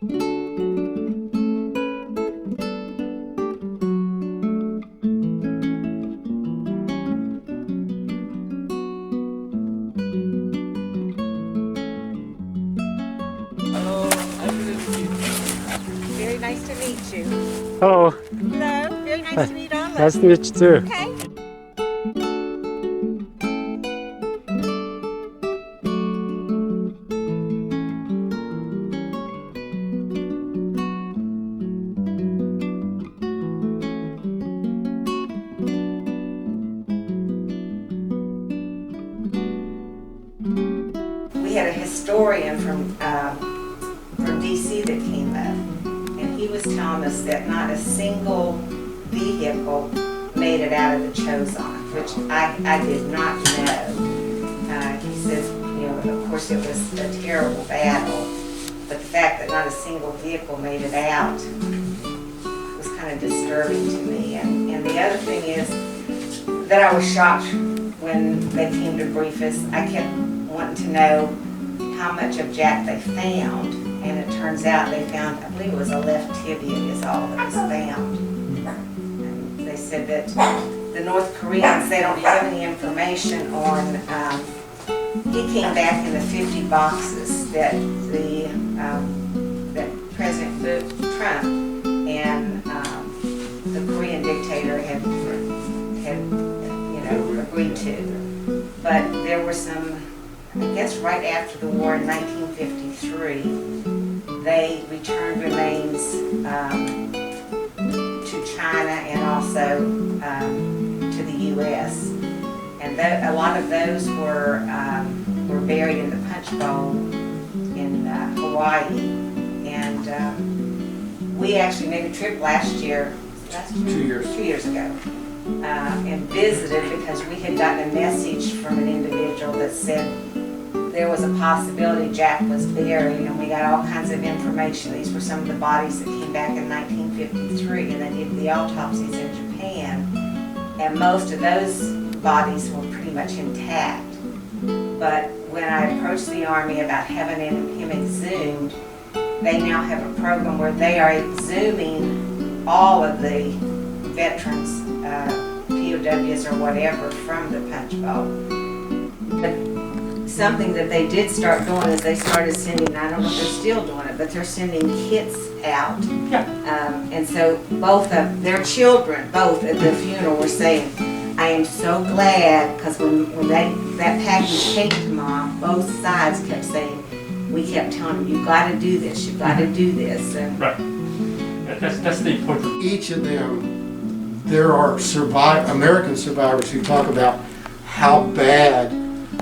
Very nice to meet you. Hello. Hello. Very nice to meet all of us. Nice to meet you too. Okay. We had a historian from DC that came up, and he was telling us that not a single vehicle made it out of the Chozon, which I did not know. He says, you know, of course it was a terrible battle, but the fact that not a single vehicle made it out was kind of disturbing to me. And the other thing is that I was shocked when they came to brief us. I kept wanting to know how much of Jack they found, and it turns out they found, I believe it was a left tibia is all that was found. And they said that the North Koreans, they don't have any information on, he came back in the 50 boxes that that President Trump and the Korean dictator had agreed to. But there were some, I guess right after the war in 1953, they returned remains to China and also to the U.S. And a lot of those were buried in the Punch Bowl in Hawaii. And we actually made a trip last year. 2 years ago. And visited because we had gotten a message from an individual that said there was a possibility Jack was buried, and we got all kinds of information. These were some of the bodies that came back in 1953, and they did the autopsies in Japan, and most of those bodies were pretty much intact. But when I approached the Army about having him exhumed, they now have a program where they are exhuming all of the veterans, POWs or whatever, from the Punch Bowl. But something that they did start doing is they started sending, I don't know if they're still doing it, but they're sending kits out. Yeah. And so both of their children, both at the funeral, were saying, I am so glad, because when that package came to Mom, both sides kept saying, we kept telling them, you've got to do this, you've got to do this. And right. That's the important. Each of them, there are American survivors who talk about how bad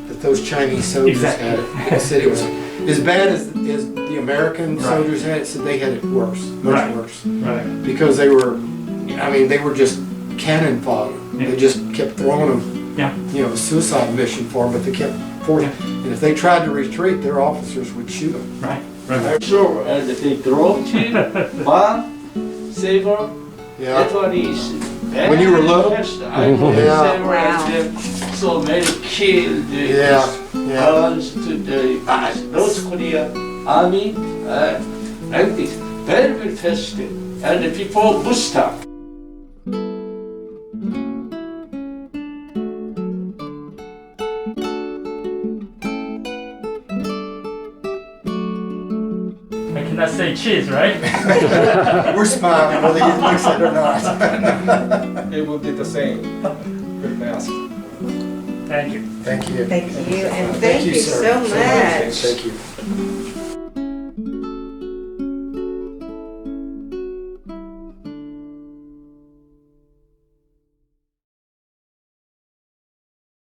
that those Chinese soldiers had it. They said it was as bad as the American soldiers had it. Said they had it worse, much worse. Right. Because they were just cannon fodder. Yeah. They just kept throwing them. Yeah. You know, a suicide mission for them, but they kept forcing. And if they tried to retreat, their officers would shoot them. Right. Right. Sure, and they drove to bomb, saver. Yeah. That one is When you were little? I was saver Wow. and then so many killed belongs to the North Korea army like this. Very, very fast. And the people boost up. I cannot say cheese, right? We're smiling whether you like it or not. It will be the same. Good mask. Thank you. Thank you. thank you, and thank you sir, so much. Thank you.